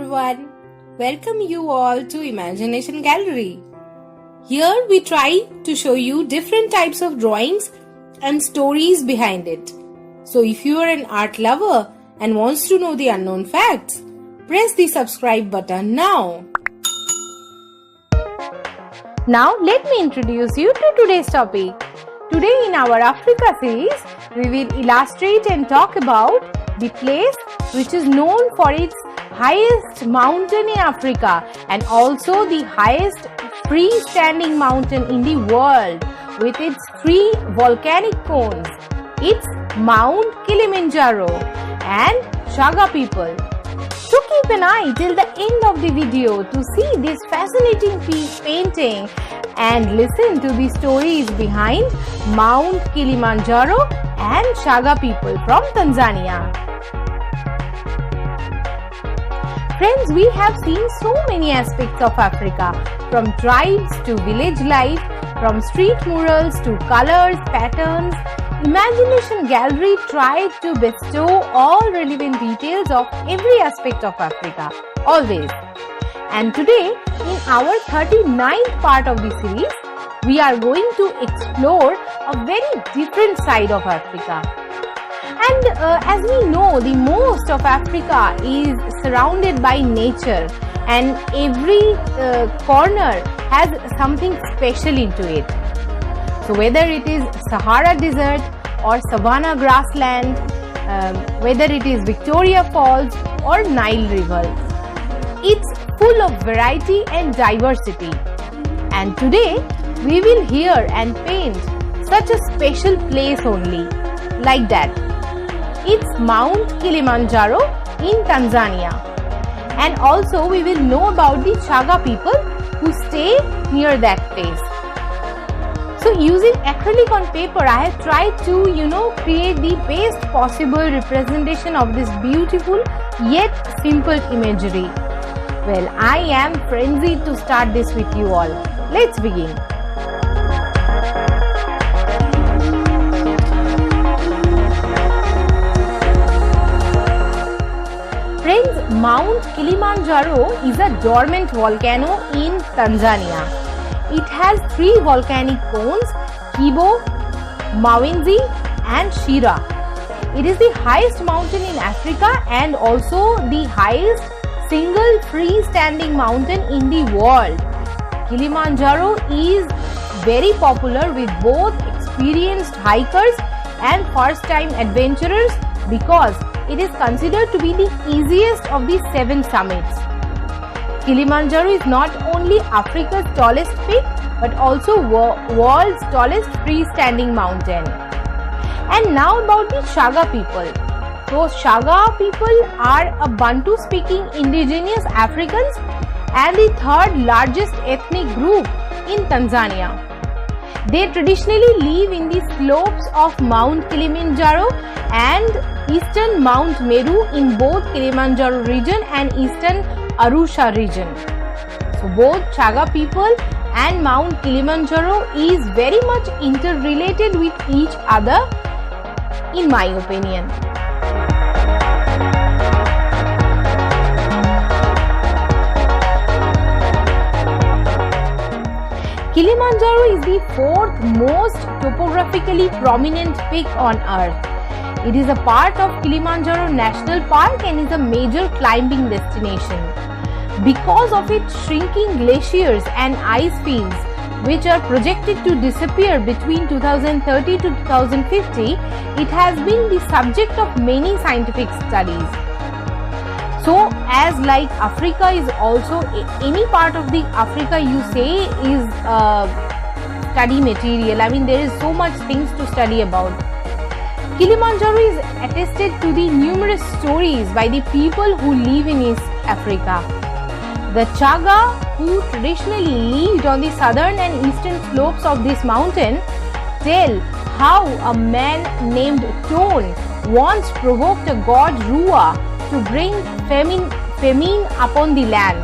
everyone. Welcome you all to Imagination Gallery. Here we try to show you different types of drawings and stories behind it. So if you are an art lover and wants to know the unknown facts, press the subscribe button now. Now let me introduce you to today's topic. Today in our Africa series, we will illustrate and talk about the place which is known for its highest mountain in Africa and also the highest freestanding mountain in the world with its 3 volcanic cones. It's Mount Kilimanjaro and Shaga people. So keep an eye till the end of the video to see this fascinating painting and listen to the stories behind Mount Kilimanjaro and Shaga people from Tanzania. Friends, we have seen so many aspects of Africa, from tribes to village life, from street murals to colors, patterns. Imagination Gallery tried to bestow all relevant details of every aspect of Africa, always. And today, in our 39th part of the series, we are going to explore a very different side of Africa. And as we know, the most of Africa is surrounded by nature and every corner has something special into it. So whether it is Sahara Desert or Savannah grassland, whether it is Victoria Falls or Nile River, it's full of variety and diversity. And today we will hear and paint such a special place only, like that. It's Mount Kilimanjaro in Tanzania. And also we will know about the Shaga people who stay near that place. So using acrylic on paper, I have tried to, create the best possible representation of this beautiful yet simple imagery. Well, I am frenzied to start this with you all. Let's begin. Friends, Mount Kilimanjaro is a dormant volcano in Tanzania. It has 3 volcanic cones, Kibo, Mawenzi and Shira. It is the highest mountain in Africa and also the highest single freestanding mountain in the world. Kilimanjaro is very popular with both experienced hikers and first-time adventurers because it is considered to be the easiest of the 7 summits. Kilimanjaro is not only Africa's tallest peak but also world's tallest freestanding mountain. And now about the Shaga people. So Shaga people are a Bantu speaking indigenous Africans and the 3rd largest ethnic group in Tanzania. They traditionally live in the slopes of Mount Kilimanjaro and eastern Mount Meru in both Kilimanjaro region and eastern Arusha region. So both Shaga people and Mount Kilimanjaro is very much interrelated with each other, in my opinion. Kilimanjaro is the 4th most topographically prominent peak on earth. It is a part of Kilimanjaro National Park and is a major climbing destination. Because of its shrinking glaciers and ice fields, which are projected to disappear between 2030 to 2050, it has been the subject of many scientific studies. So, as like Africa is also any part of the Africa you say is study material. I mean, there is so much things to study about. Kilimanjaro is attested to the numerous stories by the people who live in East Africa. The Chaga, who traditionally lived on the southern and eastern slopes of this mountain, tell how a man named Tone once provoked a god Rua to bring famine upon the land,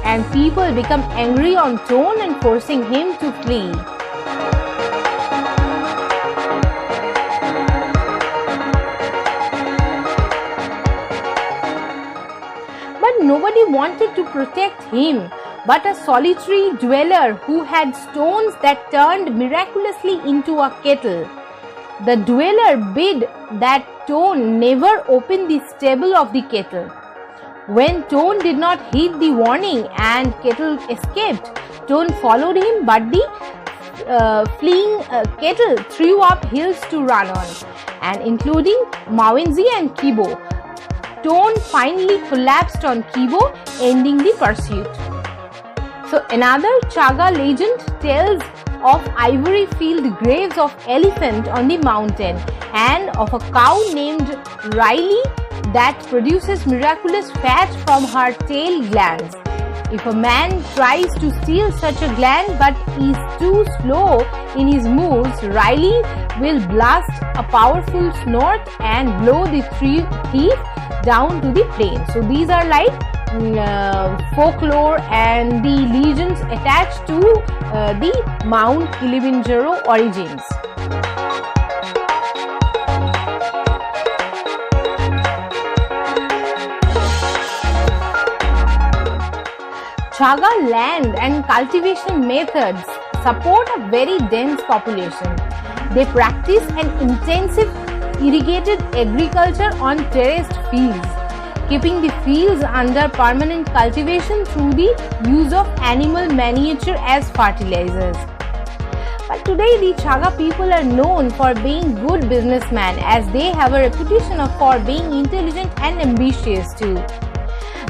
and people become angry on Tone and forcing him to flee. nobody wanted to protect him, but a solitary dweller who had stones that turned miraculously into a kettle. The dweller bid that Tone never open the stable of the kettle. When Tone did not heed the warning and kettle escaped, Tone followed him, but the fleeing kettle threw up hills to run on, and including Mawenzi and Kibo. Tone finally collapsed on Kibo, ending the pursuit. So another Chaga legend tells of ivory-filled graves of elephant on the mountain and of a cow named Riley that produces miraculous fat from her tail glands. If a man tries to steal such a gland but is too slow in his moves, Riley will blast a powerful snort and blow the thief down to the plain. So these are like folklore and the legends attached to the Mount Kilimanjaro origins. Chaga land and cultivation methods support a very dense population. They practice an intensive irrigated agriculture on terraced fields, keeping the fields under permanent cultivation through the use of animal manure as fertilizers. But today the Chaga people are known for being good businessmen, as they have a reputation for being intelligent and ambitious too.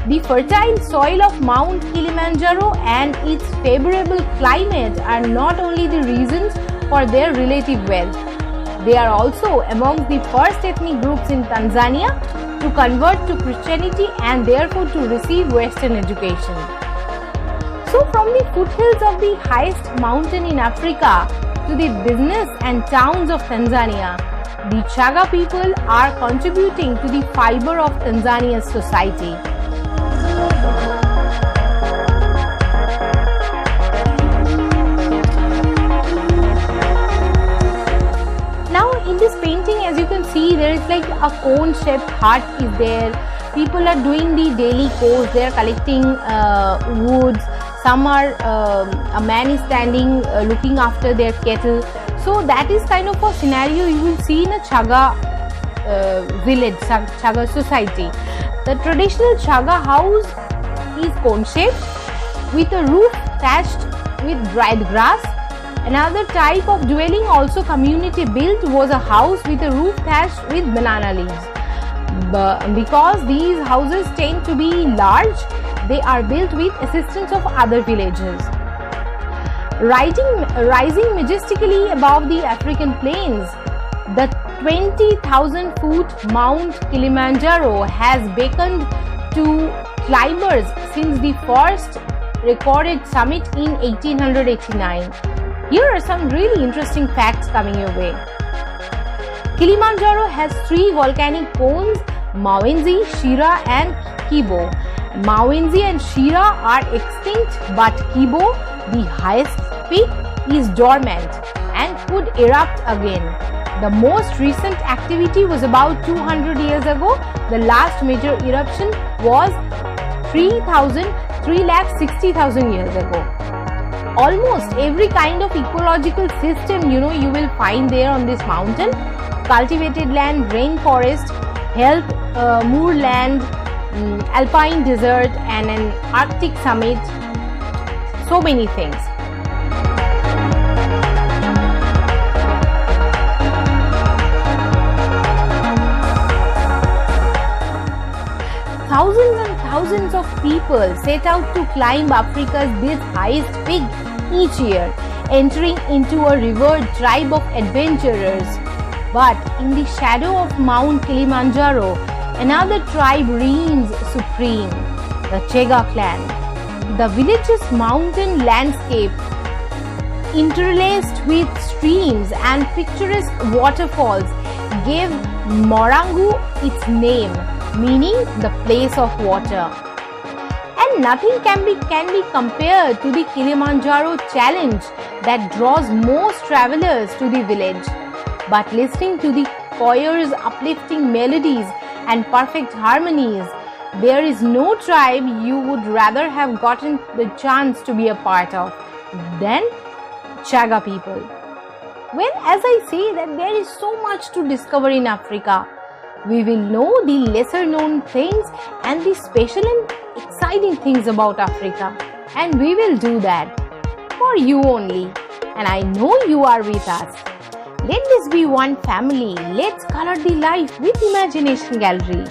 The fertile soil of Mount Kilimanjaro and its favorable climate are not only the reasons for their relative wealth, they are also among the first ethnic groups in Tanzania to convert to Christianity and therefore to receive Western education. So from the foothills of the highest mountain in Africa to the business and towns of Tanzania, the Chaga people are contributing to the fiber of Tanzania's society. Now in this painting, as you can see, there is like a cone-shaped hut is there. People are doing the daily chores. They are collecting woods. Some are, a man is standing looking after their kettle. So that is kind of a scenario you will see in a Chaga village, Chaga society. The traditional Chaga house is cone-shaped with a roof thatched with dried grass. Another type of dwelling, also community built, was a house with a roof thatched with banana leaves. Because these houses tend to be large, they are built with assistance of other villagers. Rising majestically above the African plains, the 20,000 foot Mount Kilimanjaro has beckoned to climbers since the first recorded summit in 1889. Here are some really interesting facts coming your way. Kilimanjaro has 3 volcanic cones, Mawenzi, Shira and Kibo. Mawenzi and Shira are extinct, but Kibo, the highest peak, is dormant and could erupt again. The most recent activity was about 200 years ago. The last major eruption was 3,60,000 years ago. Almost every kind of ecological system, you will find there on this mountain. Cultivated land, rainforest, health, moorland, alpine desert and an Arctic summit. So many things. Thousands and thousands of people set out to climb Africa's this highest peak each year, entering into a revered tribe of adventurers. But in the shadow of Mount Kilimanjaro, another tribe reigns supreme, the Chega clan. The village's mountain landscape, interlaced with streams and picturesque waterfalls, gave Morangu its name, meaning the place of water. And nothing can be compared to the Kilimanjaro challenge that draws most travelers to the village. But listening to the choir's uplifting melodies and perfect harmonies, There is no tribe you would rather have gotten the chance to be a part of than Chaga people. Well, as I say that there is so much to discover in Africa. We will know the lesser known things and the special and exciting things about Africa. And we will do that for you only. And I know you are with us. Let this be one family. Let's color the life with Imagination Gallery.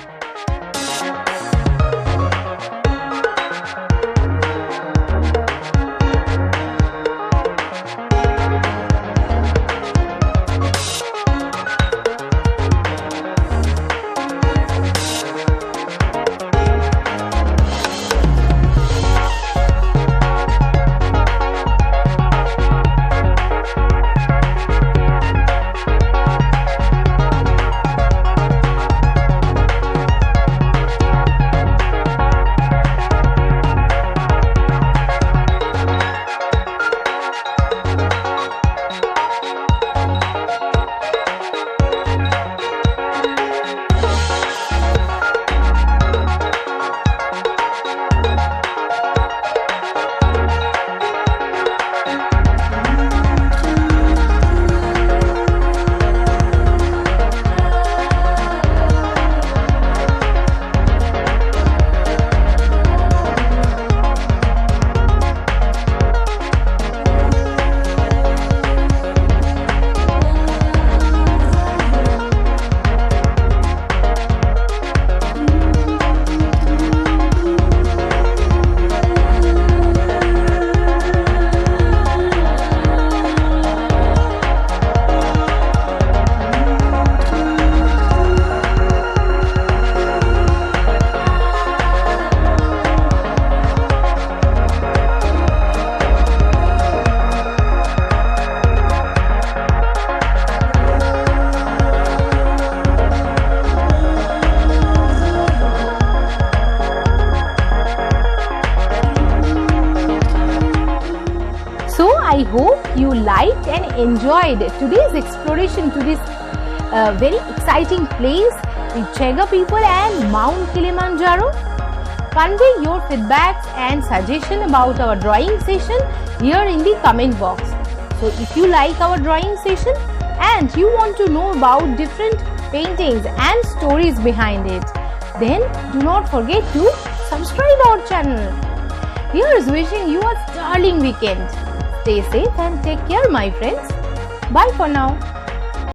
I hope you liked and enjoyed today's exploration to this very exciting place, the Chaga people and Mount Kilimanjaro. Convey your feedbacks and suggestion about our drawing session here in the comment box. So if you like our drawing session and you want to know about different paintings and stories behind it, then do not forget to subscribe our channel. Here's wishing you a sterling weekend. Stay safe and take care, my friends. Bye for now.